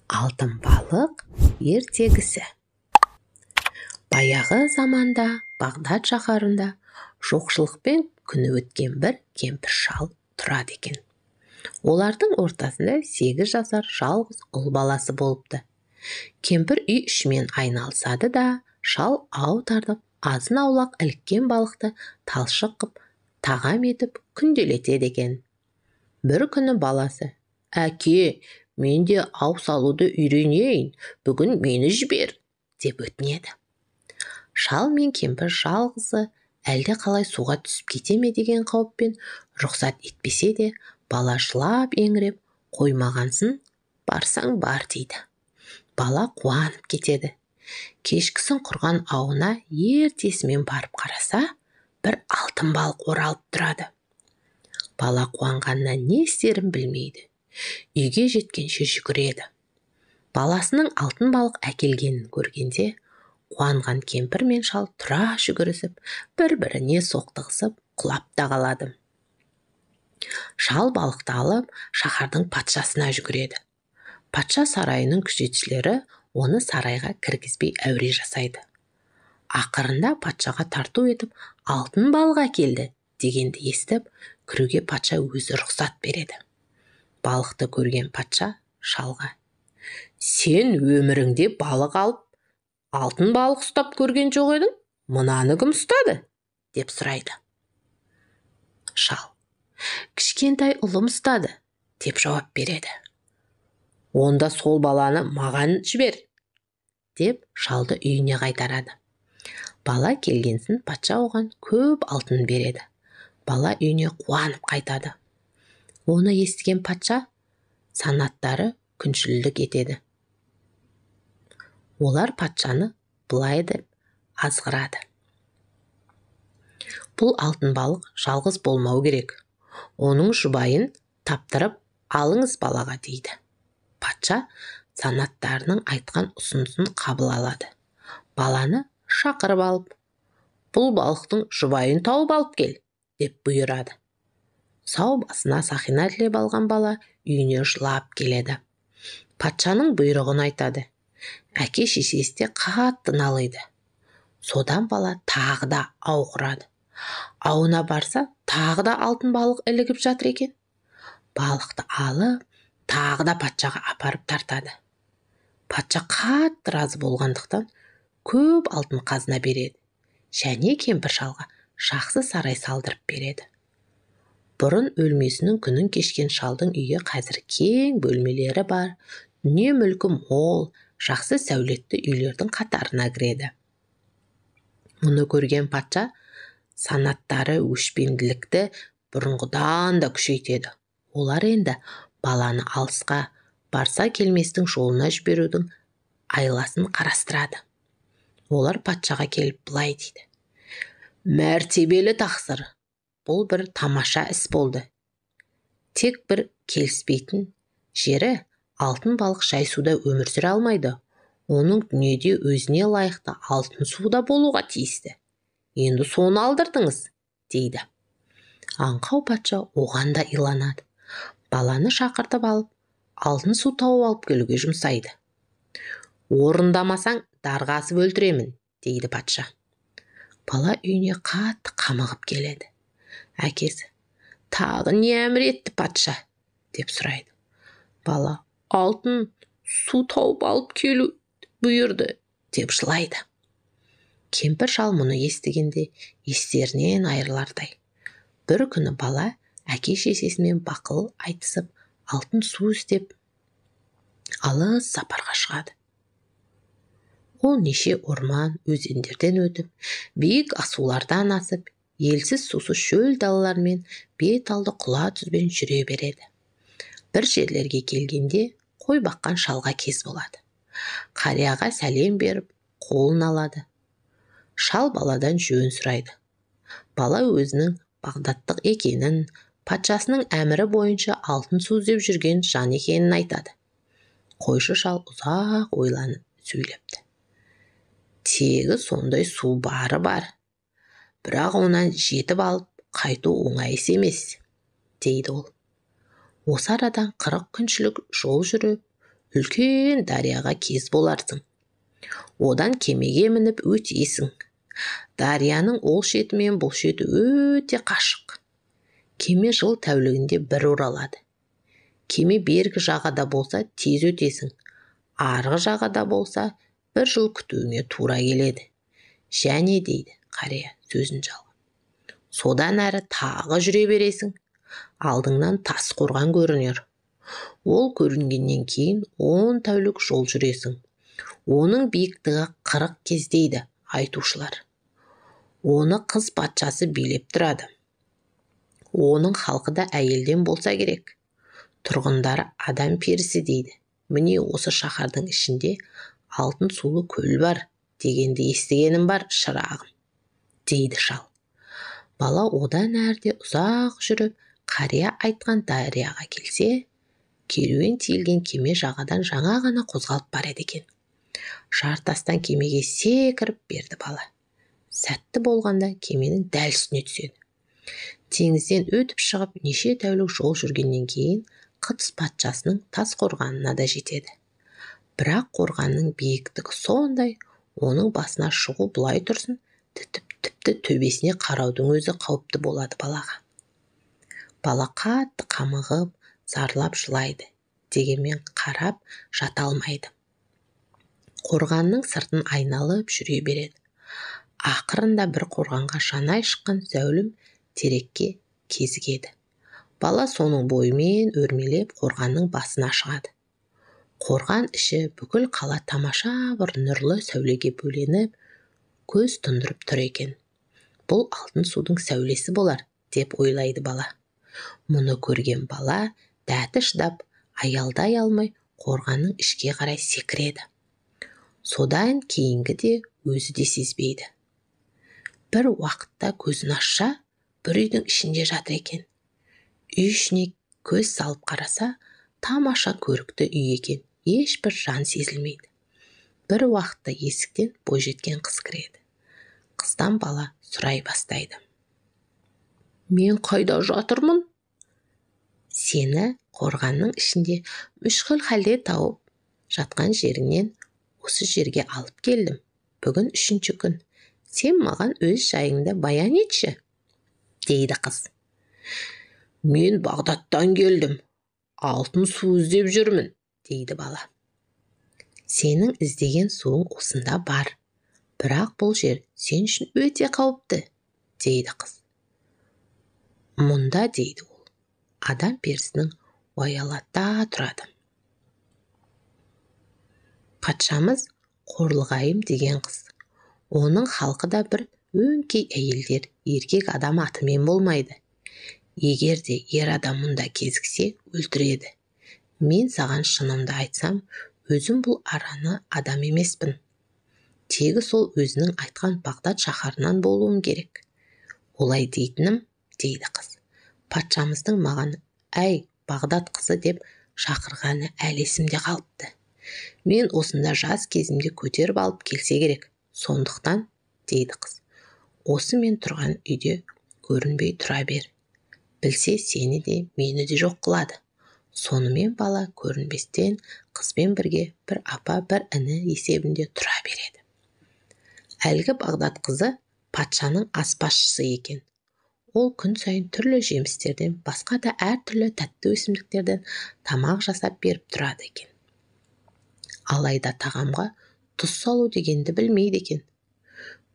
Алтын балық ертегісі. Баяғы заманда Бағдат шаһарында жоқшылықпен күні өткен бір кемпір шал тұрады екен. Олардың ортасында 8 жасар жалғыз ұл баласы болыпты. Кемпір үй ішімен айналысады да, шал ау тартып, азын-аулақ іліккен балықты талшық қып, тағам етіп күнделетеді екен. Бір күні баласы: «Әке, мен де ау салуды үйренейін, бүгін мені жібер», деп өтінеді. Шал мен кемпір жалғызы әлде қалай суға түсіп кете ме деген қауіппен рұқсат етпесе де, бала жылап еңіреп, «Қоймағансын, барсаң бар» дейді. Бала қуанып кетеді. Кешкісін құрған ауына ертесімен барып қараса, бір алтын балық оралып тұрады. Бала қуанғаннан не істерін білмейді. Үйге жеткенше жүгіреді. Баласының алтын балық әкелгенін көргенде, қуанған кемпір мен шал тұра жүгірісіп, бір-біріне соқтығысып, құлап та қалады. Шал балықты алып, шаһардың патшасына жүгіреді. Патша сарайының күзетшілері оны сарайға кіргізбей әуре жасайды. Ақырында патшаға тарту етіп, алтын балық әкелді дегенді естіп, кіруге патша өзі рұқсат береді. Балықты көрген патша шалға: «Сен өміріңде балық алып, алтын балық ұстап көрген жоқ едің? Мынаны кім ұстады?» деп сұрайды. Шал: «Кішкентай ұлым ұстады» деп жауап береді. «Онда сол баланы маған жібер» деп шалды үйіне қайтарады. Бала келгенсін патша оған көп алтын береді. Бала үйіне қуанып қайтады. Оны естіген патша санаттары күншілдік етеді. Олар патшаны былай деп азғырады: «Бұл алтын балық жалғыз болмау керек. Оның жұбайын таптырып алыңыз балаға» дейді. Патша санаттарының айтқан ұсынысын қабыл алады. Баланы шақырып алып: «Бұл балықтың жұбайын тауып алып кел» деп бұйырады. Сау басына сақина тілеп алған бала үйіне жылап келеді. Патшаның бұйрығын айтады. Әке-шешесі де қатты налиды. Содан бала тағы да ау құрады. Ауына барса, тағы да алтын балық ілігіп жатыр екен. Балықты алып, тағы да патшаға апарып тартады. Патша қатты разы болғандықтан көп алтын қазына береді. Және кемпір шалға жақсы сарай салдырып береді. Бұрын өлмесінің күнін кешкен шалдың үйі қазір кең бөлмелері бар, дүние мүлкі мол, жақсы сәулетті үйлердің қатарына кіреді. Мұны көрген патша санаттары өшпенділікті бұрынғыдан да күшейтеді. Олар енді баланы алысқа, барса келместің жолына жіберудің айласын қарастырады. Олар патшаға келіп былай дейді: «Мәртебелі тақсыр, бұл бір тамаша іс болды. Тек бір келіспейтін жері, алтын балық жай суда өмір сүре алмайды. Оның дүниеде өзіне лайықты алтын суда болуға тиісті. Енді соны алдырдыңыз» дейді. Аңқау патша оған да иланады. Баланы шақыртып алып, алтын су тауып алып келуге жұмсайды. «Орындамасаң дарға асып өлтіремін» дейді патша. Бала үйіне қатты қамығып келеді. Әкесі: «Тағы не әмір етті патша?» деп сұрайды. Бала: «Алтын су тауып алып келу бұйырды» деп жылайды. Кемпір шал мұны естігенде естерінен айырылардай. Бір күні бала әке-шешесімен бақыл айтысып, алтын су іздеп алыс сапарға шығады. Ол неше орман, өзендерден өтіп, биік асулардан асып, елсіз сусыз шөл далалармен бет алды құла түзбен жүре береді. Бір жерлерге келгенде қой баққан шалға кез болады. Қарияға сәлем беріп, қолын алады. Шал баладан жөн сұрайды. Бала өзінің бағдаттық екенін, патшасының әмірі бойынша алтын су іздеп жүрген жан екенін айтады. Қойшы шал ұзақ ойланып сөйлепті. «Тегі сондай су бары бар. Бірақ онан жетіп алып қайту оңай іс емес» дейді ол. Осы арадан 40 күншілік жол жүріп, үлкен дарияға кез боларсың. Одан кемеге мініп өтесің. Дарияның ол шеті мен бұл шеті өте қашық. Кеме жыл тәулігінде бір оралады. Кеме бергі жағада болса тез өтесің. Арғы жағада болса бір жыл күтуіңе тура келеді. Және дейді қария сөзін жалғап. Содан әрі тағы жүре бересің. Алдыңнан тас қорған көрінер. Ол көрінгеннен кейін 10 тәулік жол жүресің. Оның биіктігі 40 кездейді айтушылар. Оны қыз патшасы билеп тұрады. Оның халқы да әйелден болса керек. Тұрғындары адам перісі дейді. Міне осы шаһардың ішінде алтын сулы көл бар дегенді естігенім бар шырағым, дейді шал. Бала одан әрде ұзақ жүріп, қария айтқан дарияға келсе, керуен тиелген кеме жағадан жаңа ғана қозғалып барады екен. Жартастан кемеге секіріп берді бала. Сәтті болғанда кеменің дәл үстіне түседі. Теңізден өтіп шығып, неше тәулік жол жүргеннен кейін Қыпс патшасының тас қорғанына да жетеді. Бірақ қорғанның биіктігі сондай, оның басына шығу бұлай тұрсын, тіпті төбесіне қараудың өзі қауіпті болады балаға. Бала қатты қамығып, зарлап жылайды, дегенмен қарап жата алмайды. Қорғанның сыртын айналып жүре береді. Ақырында бір қорғанға жанай шыққан зәулім терекке кезігеді. Бала соның бойымен өрмелеп қорғанның басына шығады. Қорған іші бүкіл қала тамаша бір нұрлы сәулеге бөленіп, көз тұндырып тұр екен. Бұл алтын судың сәулесі болар, деп ойлайды бала. Мұны көрген бала дәті шыдап, аялдай алмай қорғанның ішке қарай секіреді. Содан кейінгі де өзі де сезбейді. Бір уақытта көзін ашса, бір үйдің ішінде жатыр екен. Үй ішіне көз салып қараса, тамаша көрікті үй екен. Ешбір жан сезілмейді. Бір уақытта есіктен бойжеткен қыз кіреді. Қыздан бала сұрай бастайды. Мен қайда жатырмын? Сені қорғанның ішінде мүшкіл халде тауып, жатқан жеріңнен осы жерге алып келдім. Бүгін 3-ші күн. Сен маған өз жайыңды баян етші, дейді қыз. Мен Бағдаттан келдім. Алтын су іздеп жүрмін, дейді бала. Сенің іздеген суың осында бар. Бірақ бұл жер сен үшін өте қауіпті, дейді қыз. Мұнда, дейді ол, адам перісінің оялата тұрады. Патшамыз Қорлығайым деген қыз. Оның халқы да бір өңкей әйелдер, еркек адам атымен болмайды. Егер де ер адам мұнда кезіксе, өлтіреді. Мен саған шынымды айтсам, өзім бұл араны адам емеспін. Тегі сол өзінің айтқан Бағдат шаһарынан болуым керек. Олай дейтінім, дейді қыз. Патшамыздың маған әй Бағдат қызы деп шақырғаны әлі есімде қалыпты. Мен осында жас кезімде көтеріп алып келсе керек. Сондықтан, дейді қыз, осы мен тұрған үйде көрінбей тұра бер. Білсе сені де мені де жоқ қылады. Сонымен бала көрінбестен қызбен бірге бір апа бір іні есебінде тұра береді. Әлгі Бағдат қызы патшаның аспазшысы екен. Ол күн сайын түрлі жемістерден, басқа да әртүрлі тәтті өсімдіктерден тамақ жасап беріп тұрады екен. Алайда тағамға тұз салу дегенді білмейді екен.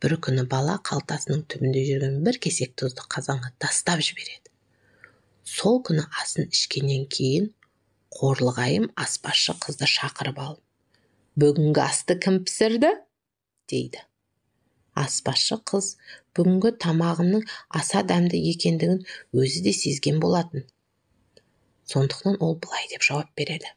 Бір күні бала қалтасының түбінде жүрген бір кесек тұзды қазанға тастап жібереді. Сол күні асын ішкеннен кейін Қорлығайым аспазшы қызды шақырып алып, бүгінгі асты кім пісірді? дейді. Аспазшы қыз бүгінгі тамағымның аса дәмді екендігін өзі де сезген болатын. Сондықтан ол былай деп жауап береді.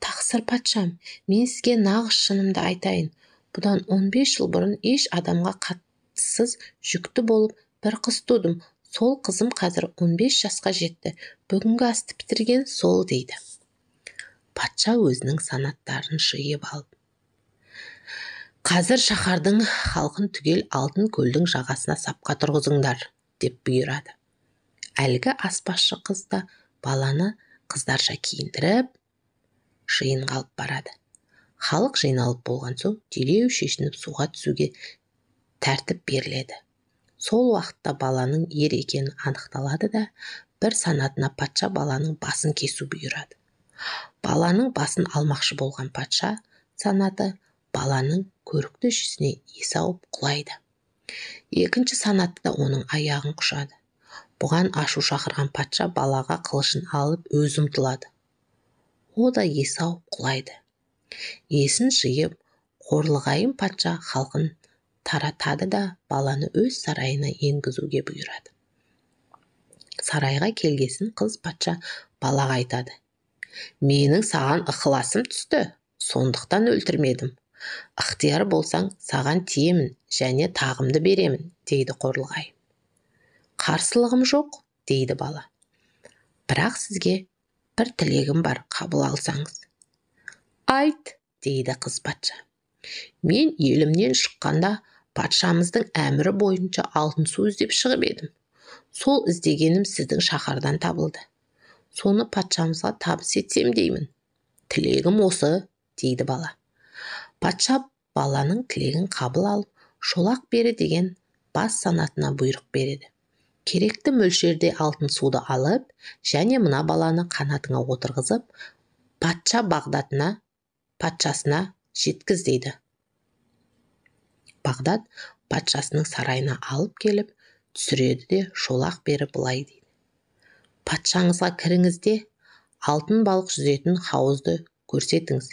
Тақсыр патшам, мен сізге нағыз шынымды айтайын. Бұдан 15 жыл бұрын еш адамға қатыссыз жүкті болып бір қыз тудым. Сол қызым қазір 15 жасқа жетті. Бүгінгі асты бітірген сол, дейді. Патша өзінің санаттарын жиып алып, қазір шаһардың халқын түгел алтын көлдің жағасына сапқа тұрғызыңдар, деп бұйырады. Әлгі аспазшы қыз да баланы қыздарша киіндіріп, жиынға алып барады. Халық жиналып болған соң дереу шешініп суға түсуге тәртіп беріледі. Сол уақытта баланың ер екені анықталады да, бір санатына патша баланың басын кесу бұйырады. Баланың басын алмақшы болған патша санаты баланың көрікті жүзіне есі ауып құлайды. Екінші санаты да оның аяғын құшады. Бұған ашу шақырған патша балаға қылышын алып өзі ұмтылады. О да есі ауып құлайды. Есін жиып, қорлығайым патша халқын таратады да баланы өз сарайына енгізуге бұйырады. Сарайға келгесін қыз патша балаға айтады: «Менің саған ықыласым түсті, сондықтан өлтірмедім. Ықтияр болсаң, саған тиемін және тағымды беремін», дейді қорлығайым. «Қарсылығым жоқ», дейді бала. «Бірақ сізге бір тілегім бар, қабыл алсаңыз». «Айт», дейді қыз патша. «Мен елімнен шыққанда патшамыздың әмірі бойынша алтын су іздеп шығып едім. Сол іздегенім сіздің шаһардан табылды. Соны патшамызға табыс етсем деймін. Тілегім осы», дейді бала. Патша баланың тілегін қабыл алып, шолақ бері деген бас санатына бұйрық береді. Керекті мөлшерде алтын суды алып, және мына баланы қанатыңа отырғызып, патша патшасына жеткіз дейді. Бағдат патшасының сарайына алып келіп, түсіреді де шолақ бері былай дейді: «Патшаңызға кіріңізде алтын балық жүзетін хауызды көрсетіңіз.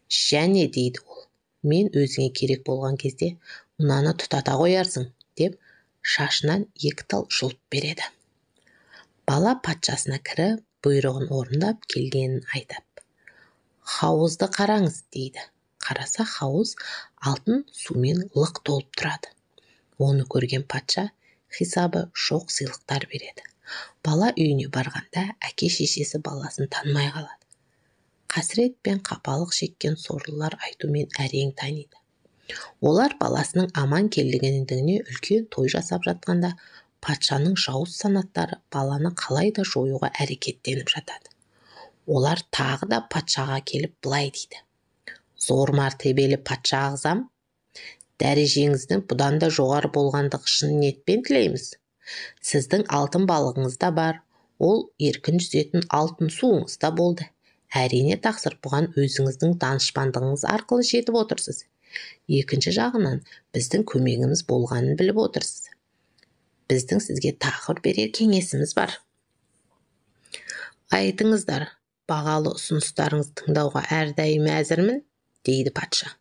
Және, дейді ол, мен өзіңе керек болған кезде мынаны тұтата қоярсың», деп шашынан 2 тал жұлып береді. Бала патшасына кіріп, бұйрығын орындап келгенін айтып: «Хауызды қараңыз», дейді. Қараса, хауыз алтын сумен лық толып тұрады. Оны көрген патша хисабы жоқ сыйлықтар береді. Бала үйіне барғанда әке-шешесі баласын танымай қалады. Қасірет пен қапалық шеккен сорлылар айтумен әрең таниды. Олар баласының аман келгендігіне үлкен той жасап жатқанда, патшаның жауыз санаттары баланы қалайда жоюға әрекеттеніп жатады. Олар тағы да патшаға келіп былай дейді: «Зор мәртебелі патша ағзам, дәрежеңіздің бұдан да жоғары болғандығы шын ниетпен тілейміз. Сіздің алтын балығыңыз да бар, ол еркін жүзетін алтын суыңыз да болды. Әрине тақсыр бұған өзіңіздің данышпандығыңыз арқылы жетіп отырсыз. Екінші жағынан біздің көмегіміз болғанын біліп отырсыз. Біздің сізге тағы берер кеңесіміз бар. Айтыңыздар, бағалы ұсыныстарыңызды тыңдауға әрдайым әзірмін», дейді патша.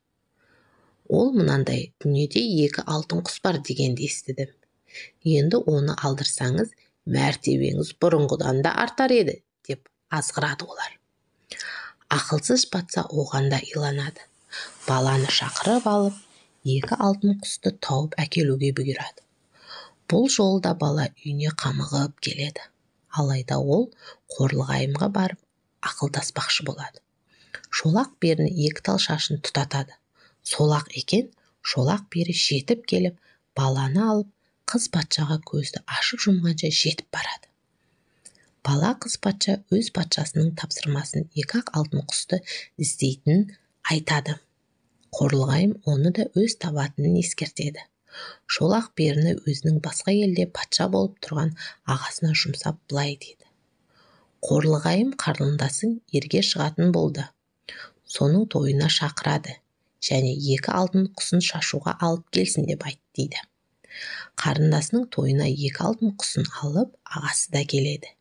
«Ол мынандай, дүниеде 2 алтын құс бар дегенді естідім. Енді оны алдырсаңыз, мәртебеңіз бұрынғыдан да артар еді», деп азғырады олар. Ақылсыз патша оған да иланады. Баланы шақырып алып, 2 алтын құсты тауып әкелуге бұйырады. Бұл жолда бала үйіне қамығып келеді. Алайда ол қорлығайымға барып ақылдаспақшы болады. Шолақ беріне 2 тал шашын тұтатады. Солақ екен, шолақ бері жетіп келіп, баланы алып, қыз патшаға көзді ашып жұмғанша жетіп барады. Бала қыз патша өз патшасының тапсырмасын 2 алтын құсты іздейтінін айтады. Қорлығайым оны да өз табатынын ескертеді. Шолақ беріні өзінің басқа елде патша болып тұрған ағасына жұмсап былай дейді: «Қорлығайым қарындасың ерге шығатын болды. Соның тойына шақырады және 2 алтын құсын шашуға алып келсін деп айт», дейді. Қарындасының тойына 2 алтын құсын алып, ағасы да келеді.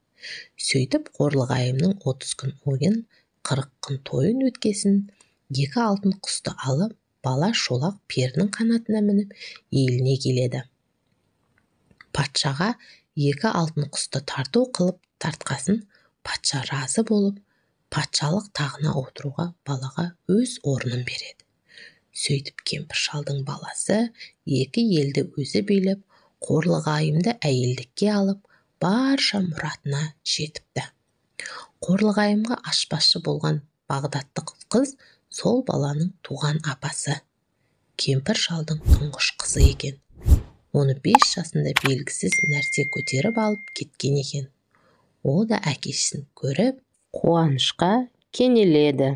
Сөйтіп қорлығайымның 30 күн ойын, 40 күн тойын өткесін, 2 алтын құсты алып, бала шолақ перінің қанатына мініп, еліне келеді. Патшаға 2 алтын құсты тарту қылып тартқасын, патша разы болып, патшалық тағына отыруға балаға өз орнын береді. Сөйтіп кемпір шалдың баласы 2 елді өзі билеп, қорлығайымды әйелдікке алып, барша мұратына жетіпті. Қорлығайымға аспазшы болған бағдаттық қыз сол баланың туған апасы. Кемпір шалдың тұңғыш қызы екен. Оны 5 жасында белгісіз нәрсе көтеріп алып кеткен екен. О да әкесін көріп, қуанышқа кенеледі.